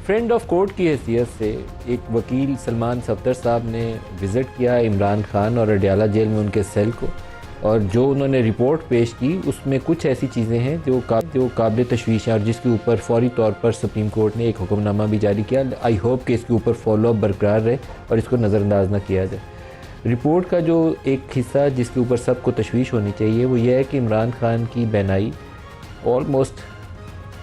Friend of court کی حیثیت سے ایک وکیل سلمان صفدر صاحب نے وزٹ کیا عمران خان اور اڈیالہ جیل میں ان کے سیل کو، اور جو انہوں نے رپورٹ پیش کی اس میں کچھ ایسی چیزیں ہیں جو قابل تشویش ہیں، اور جس کے اوپر فوری طور پر سپریم کورٹ نے ایک حکم نامہ بھی جاری کیا۔ آئی ہوپ کہ اس کے اوپر فالو اپ برقرار رہے اور اس کو نظر انداز نہ کیا جائے۔ رپورٹ کا جو ایک حصہ جس کے اوپر سب کو تشویش ہونی چاہیے وہ یہ ہے کہ عمران خان کی بینائی آلموسٹ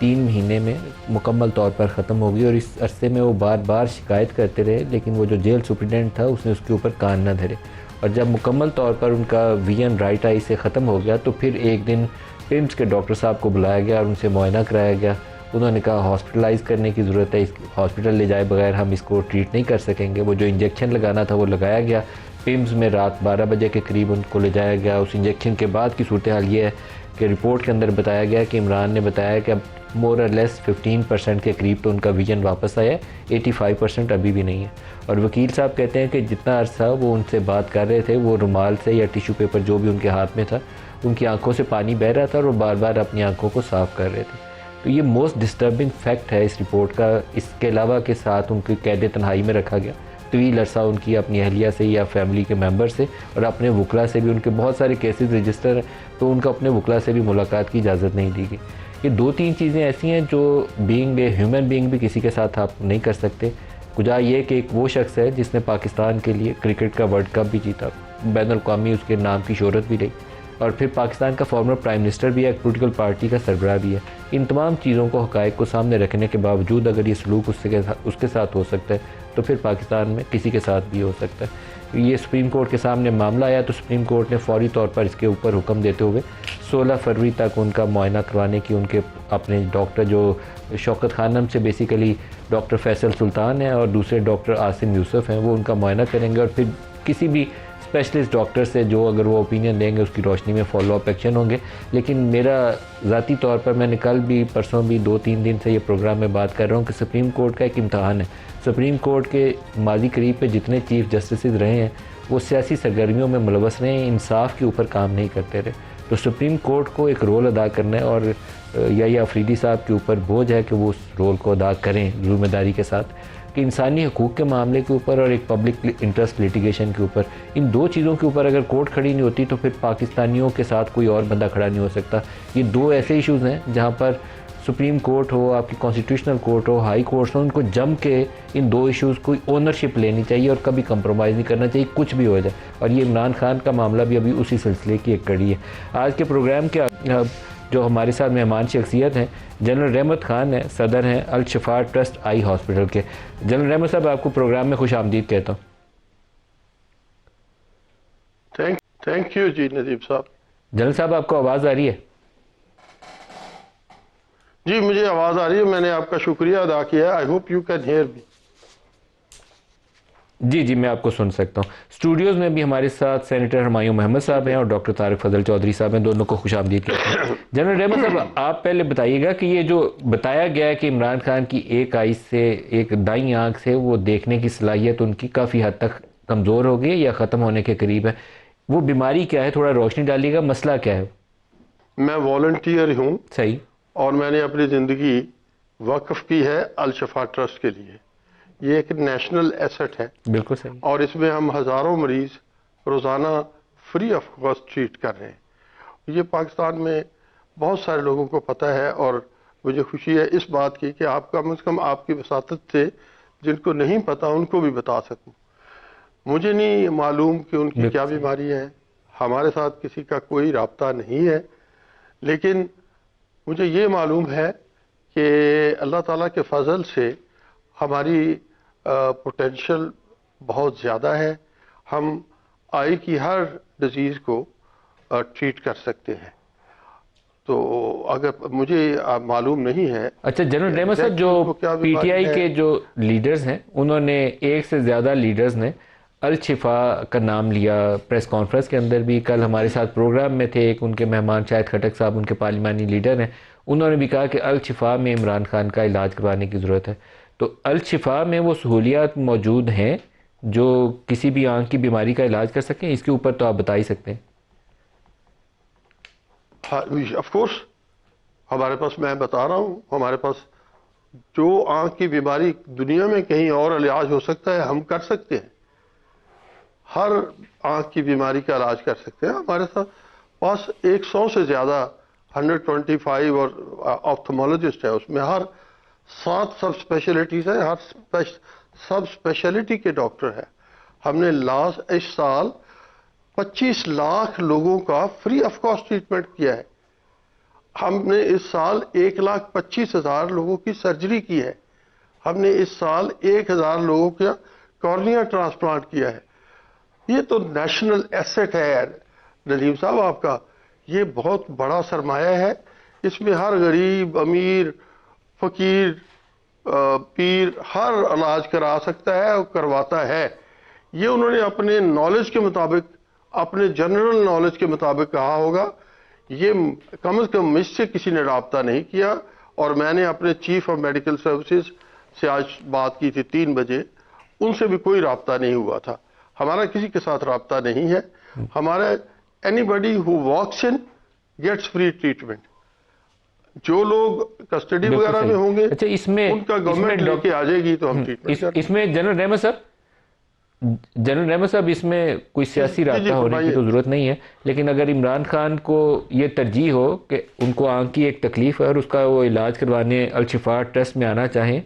3 مہینے میں مکمل طور پر ختم ہو گئی، اور اس عرصے میں وہ بار بار شکایت کرتے رہے، لیکن وہ جو جیل سپرنٹینڈنٹ تھا اس نے اس کے اوپر کان نہ دھرے، اور جب مکمل طور پر ان کا ویژن رائٹ آئی سے ختم ہو گیا تو پھر ایک دن پیمز کے ڈاکٹر صاحب کو بلایا گیا اور ان سے معائنہ کرایا گیا۔ انہوں نے کہا ہاسپٹلائز کرنے کی ضرورت ہے، اس ہاسپٹل لے جائے بغیر ہم اس کو ٹریٹ نہیں کر سکیں گے۔ وہ جو انجیکشن لگانا تھا وہ لگایا گیا، پیمز میں رات 12 بجے کے قریب ان کو لے جایا گیا۔ اس انجیکشن کے بعد کی صورتحال یہ ہے کہ رپورٹ کے اندر بتایا گیا کہ عمران نے بتایا کہ اب مور اور لیس 15% کے قریب تو ان کا ویژن واپس آیا ہے، 85% ابھی بھی نہیں ہے۔ اور وکیل صاحب کہتے ہیں کہ جتنا عرصہ وہ ان سے بات کر رہے تھے وہ رومال سے یا ٹیشو پیپر جو بھی ان کے ہاتھ میں تھا، ان کی آنکھوں سے پانی بہہ رہا تھا اور وہ بار بار اپنی آنکھوں کو صاف کر رہے تھے۔ تو یہ موسٹ ڈسٹربنگ فیکٹ ہے اس رپورٹ کا۔ اس کے علاوہ کے ساتھ ان کی قید تنہائی میں رکھا گیا، طویل عرصہ ان کی اپنی اہلیہ سے یا فیملی کے ممبر سے اور اپنے وکلاء سے بھی، ان کے بہت سارے کیسز رجسٹر ہیں تو ان کو اپنے وکلاء سے بھی ملاقات کی اجازت نہیں دی گئی۔ یہ 2-3 چیزیں ایسی ہیں جو بینگ اے ہیومن بینگ بھی کسی کے ساتھ آپ نہیں کر سکتے۔ کجا یہ کہ ایک وہ شخص ہے جس نے پاکستان کے لیے کرکٹ کا ورلڈ کپ بھی جیتا، بین الاقوامی اس کے نام کی شہرت بھی رہی، اور پھر پاکستان کا فارمر پرائم منسٹر بھی ہے، ایک پولیٹیکل پارٹی کا سربراہ بھی ہے۔ ان تمام چیزوں کو، حقائق کو سامنے رکھنے کے باوجود اگر یہ سلوک اس کے ساتھ ہو سکتا ہے تو پھر پاکستان میں کسی کے ساتھ بھی ہو سکتا ہے۔ یہ سپریم کورٹ کے سامنے معاملہ آیا تو سپریم کورٹ نے فوری طور پر اس کے اوپر حکم دیتے ہوئے 16 فروری تک ان کا معائنہ کروانے کی، ان کے اپنے ڈاکٹر جو شوکت خانم سے بیسیکلی ڈاکٹر فیصل سلطان ہیں اور دوسرے ڈاکٹر عاصم یوسف ہیں، وہ ان کا معائنہ کریں گے، اور پھر کسی بھی اسپیشلسٹ ڈاکٹر سے جو اگر وہ اوپینین دیں گے اس کی روشنی میں فالو اپ ایکشن ہوں گے۔ لیکن میرا ذاتی طور پر، میں نے کل بھی پرسوں بھی 2-3 دن سے یہ پروگرام میں بات کر رہا ہوں کہ سپریم کورٹ کا ایک امتحان ہے۔ سپریم کورٹ کے ماضی قریب پہ جتنے چیف جسٹسز رہے ہیں وہ سیاسی سرگرمیوں میں ملوث رہے ہیں، انصاف کے اوپر کام نہیں کرتے رہے۔ تو سپریم کورٹ کو ایک رول ادا کرنا ہے، اور یا افریدی صاحب کے اوپر بوجھ ہے کہ وہ اس رول کو ادا کریں ذمہ داری کے ساتھ، کہ انسانی حقوق کے معاملے کے اوپر اور ایک پبلک انٹرسٹ لیٹیگیشن کے اوپر، ان 2 چیزوں کے اوپر اگر کورٹ کھڑی نہیں ہوتی تو پھر پاکستانیوں کے ساتھ کوئی اور بندہ کھڑا نہیں ہو سکتا۔ یہ 2 ایسے ایشوز ہیں جہاں پر سپریم کورٹ ہو، آپ کی کانسٹیٹیوشنل کورٹ ہو، ہائی کورٹس ہو، ان کو جم کے ان 2 ایشوز کو اونرشپ لینی چاہیے اور کبھی کمپرومائز نہیں کرنا چاہیے، کچھ بھی ہو جائے۔ اور یہ عمران خان کا معاملہ بھی ابھی اسی سلسلے کی ایک کڑی ہے۔ آج کے پروگرام کے جو ہمارے ساتھ مہمان شخصیت ہیں، جنرل رحمت خان ہیں، صدر ہیں الشفا ٹرسٹ آئی ہاسپٹل کے۔ جنرل رحمت صاحب، آپ کو پروگرام میں خوش آمدید کہتا ہوں۔ تھینک یو جی ندیم صاحب۔ جنرل صاحب، آپ کو آواز آ رہی ہے؟ جی مجھے آواز آ رہی ہے، میں نے آپ کا شکریہ ادا کیا ہے۔ I hope you can hear me. جی میں آپ کو سن سکتا ہوں۔ اسٹوڈیوز میں بھی ہمارے ساتھ سینیٹر ہمایوں محمد صاحب ہیں اور ڈاکٹر طارق فضل چودھری صاحب ہیں، دونوں کو خوش آمدید کہتے ہیں۔ جنرل رحمت صاحب، آپ پہلے بتائیے گا کہ یہ جو بتایا گیا ہے کہ عمران خان کی ایک آئی سے، ایک دائیں آنکھ سے وہ دیکھنے کی صلاحیت ان کی کافی حد تک کمزور ہو گئی ہے یا ختم ہونے کے قریب ہے، وہ بیماری کیا ہے؟ تھوڑا روشنی ڈالیے گا، مسئلہ کیا ہے؟ میں والنٹیئر ہوں، صحیح، اور میں نے اپنی زندگی وقف کی ہے الشفا ٹرسٹ کے لیے۔ یہ ایک نیشنل ایسٹ ہے، بالکل صحیح، اور اس میں ہم ہزاروں مریض روزانہ فری آف کاسٹ ٹریٹ کر رہے ہیں۔ یہ پاکستان میں بہت سارے لوگوں کو پتہ ہے، اور مجھے خوشی ہے اس بات کی کہ آپ کم از کم آپ کی وساطت سے جن کو نہیں پتہ ان کو بھی بتا سکوں۔ مجھے نہیں معلوم کہ ان کی کیا بیماری ہے، ہمارے ساتھ کسی کا کوئی رابطہ نہیں ہے، لیکن مجھے یہ معلوم ہے کہ اللہ تعالیٰ کے فضل سے ہماری پوٹینشل بہت زیادہ ہے، ہم آئی کی ہر ڈیزیز کو ٹریٹ کر سکتے ہیں۔ تو اگر مجھے معلوم نہیں ہے۔ اچھا جنرل رحمت صاحب، جو پی ٹی آئی کے جو لیڈرز ہیں انہوں نے، ایک سے زیادہ لیڈرز نے الشفا کا نام لیا پریس کانفرنس کے اندر بھی۔ کل ہمارے ساتھ پروگرام میں تھے ایک ان کے مہمان شاہد خٹک صاحب، ان کے پارلیمانی لیڈر ہیں، انہوں نے بھی کہا کہ الشفا میں عمران خان کا علاج کروانے کی ضرورت ہے۔ تو الشفا میں وہ سہولیات موجود ہیں جو کسی بھی آنکھ کی بیماری کا علاج کر سکیں؟ اس کے اوپر تو آپ بتا ہی سکتے ہیں۔ آف کورس ہمارے پاس، میں بتا رہا ہوں، ہمارے پاس جو آنکھ کی بیماری دنیا میں کہیں اور علاج ہو سکتا ہے ہم کر سکتے ہیں. ہر آنکھ کی بیماری کا علاج کر سکتے ہیں. ہمارے پاس 100 سے زیادہ 125 اور آپتھمولوجسٹ ہے. اس میں ہر 7 سب اسپیشلٹیز ہیں, ہر سب اسپیشلٹی کے ڈاکٹر ہیں. ہم نے اس سال 25 لاکھ لوگوں کا فری آف کاسٹ ٹریٹمنٹ کیا ہے. ہم نے اس سال 1,25,000 لوگوں کی سرجری کی ہے. ہم نے اس سال 1,000 لوگوں کا کارنیا ٹرانسپلانٹ کیا ہے. یہ تو نیشنل ایسٹ ہے ندیم صاحب آپ کا. یہ بہت بڑا سرمایہ ہے. اس میں ہر غریب, امیر, فقیر, پیر ہر علاج کرا سکتا ہے اور کرواتا ہے. یہ انہوں نے اپنے نالج کے مطابق, اپنے جنرل نالج کے مطابق کہا ہوگا. یہ کم از کم مجھ سے کسی نے رابطہ نہیں کیا. اور میں نے اپنے چیف آف میڈیکل سروسز سے آج بات کی تھی 3 بجے, ان سے بھی کوئی رابطہ نہیں ہوا تھا. ہمارا کسی کے ساتھ رابطہ نہیں ہے. ہمارا اینی بڈی ہو واکس ان گیٹس فری ٹریٹمنٹ. جو لوگ کسٹڈی وغیرہ میں ہوں گے ان کا گورنمنٹ لے کے آ جائے گی تو ہم ٹریٹمنٹ. اس میں جنرل رحمت صاحب اس میں کوئی سیاسی رابطہ ہونے کی تو ضرورت نہیں ہے, لیکن اگر عمران خان کو یہ ترجیح ہو کہ ان کو آنکھ کی ایک تکلیف ہے اور اس کا وہ علاج کروانے الشفا ٹرسٹ میں آنا چاہیں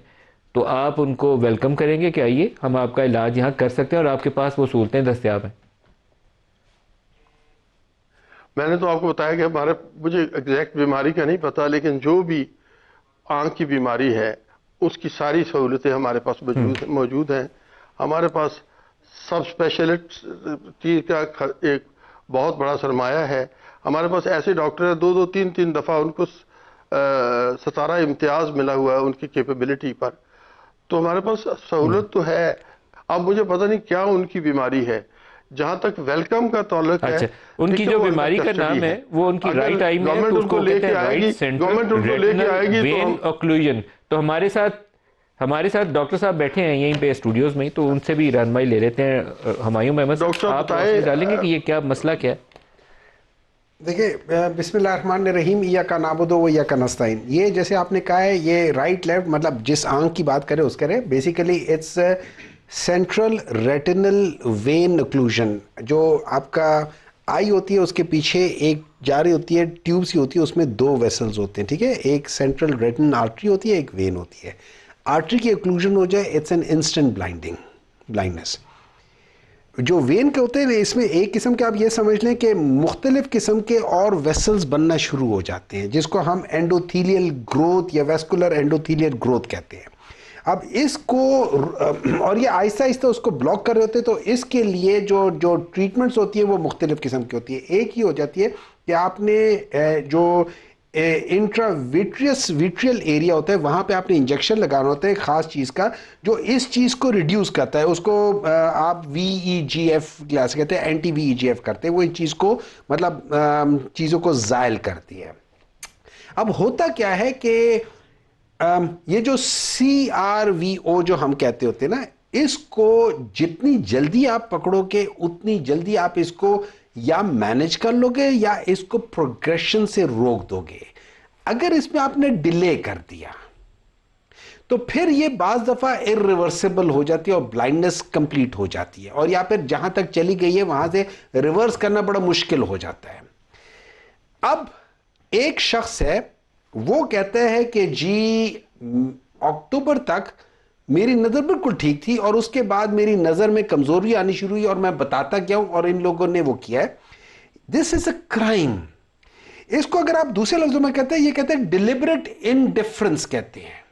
تو آپ ان کو ویلکم کریں گے کہ آئیے ہم آپ کا علاج یہاں کر سکتے ہیں اور آپ کے پاس وہ سہولتیں دستیاب ہیں؟ میں نے تو آپ کو بتایا کہ مجھے ایگزیکٹ بیماری کا نہیں پتا, لیکن جو بھی آنکھ کی بیماری ہے اس کی ساری سہولتیں ہمارے پاس موجود ہیں. ہمارے پاس سب اسپیشلسٹ کا ایک بہت بڑا سرمایہ ہے. ہمارے پاس ایسے ڈاکٹر ہیں 2 3 دفعہ ان کو ستارہ امتیاز ملا ہوا ہے ان کی کیپیبلٹی پر. تو ہمارے پاس سہولت تو ہے. اب مجھے پتہ نہیں کیا ان کی بیماری ہے. جہاں تک ویلکم کا تعلق ہے, ان کی جو بیماری کا نام ہے وہ ان کی رائٹ آئی میں ہے تو اس کو کہتے ہیں رائٹ سینٹرل ریٹنل وین اوکلوژن. تو ہمارے ساتھ ڈاکٹر صاحب بیٹھے ہیں یہیں پہ اسٹوڈیوز میں, تو ان سے بھی رہنمائی لے لیتے ہیں. ہمایوں محمد آپ ڈالیں گے کہ یہ کیا مسئلہ کیا ہے؟ دیکھیں, بسم اللہ الرحمن الرحیم, ایاک نعبد و ایاک نستعین. یہ جیسے آپ نے کہا ہے یہ رائٹ لیفٹ مطلب جس آنکھ کی بات کرے اس کرے, basically it's central retinal vein occlusion. جو آپ کا آئی ہوتی ہے اس کے پیچھے ایک جا رہی ہوتی ہے ٹیوب سی ہوتی ہے, اس میں 2 ویسلز ہوتے ہیں, ٹھیک ہے. ایک سینٹرل ریٹنل آرٹری ہوتی ہے, ایک وین ہوتی ہے. آرٹری کی اوکلوژن ہو جائے اٹس این انسٹنٹ بلائنڈنس. جو وین کے ہوتے ہیں اس میں ایک قسم کے آپ یہ سمجھ لیں کہ مختلف قسم کے اور ویسلز بننا شروع ہو جاتے ہیں جس کو ہم اینڈوتھیلیل گروتھ یا ویسکولر اینڈوتھیلیل گروتھ کہتے ہیں. اب اس کو اور یہ آہستہ آہستہ اس کو بلاک کر رہے ہوتے ہیں. تو اس کے لیے جو ٹریٹمنٹس ہوتی ہیں وہ مختلف قسم کی ہوتی ہے. ایک ہی ہو جاتی ہے کہ آپ نے جو ویٹریل ایریا ہوتا ہے وہاں پہ آپ نے انجیکشن لگانا ہوتا ہے ایک خاص چیز کا جو اس چیز کو ریڈیوس کرتا ہے. اس کو آپ VEGF کلاس کہتے ہیں, اینٹی VEGF کرتے ہیں. وہ ان چیز کو مطلب چیزوں کو زائل کرتی ہے. اب ہوتا کیا ہے کہ یہ جو CRVO جو ہم کہتے ہوتے ہیں نا, اس کو جتنی جلدی آپ پکڑو گے اتنی جلدی آپ اس کو یا مینج کر لو گے یا اس کو پروگریشن سے روک دو گے. اگر اس میں آپ نے ڈیلے کر دیا تو پھر یہ بعض دفعہ irreversible ہو جاتی ہے اور بلائنڈنس کمپلیٹ ہو جاتی ہے, اور یا پھر جہاں تک چلی گئی ہے وہاں سے ریورس کرنا بڑا مشکل ہو جاتا ہے. اب ایک شخص ہے وہ کہتا ہے کہ جی اکتوبر تک میری نظر بالکل ٹھیک تھی اور اس کے بعد میری نظر میں کمزوری آنی شروع ہوئی اور میں بتاتا کیا ہوں, اور ان لوگوں نے وہ کیا ہے. دس از اے کرائم. اس کو اگر آپ دوسرے لفظوں میں کہتے ہیں یہ کہتے ہیں ڈیلیبریٹ انڈیفرنس کہتے ہیں.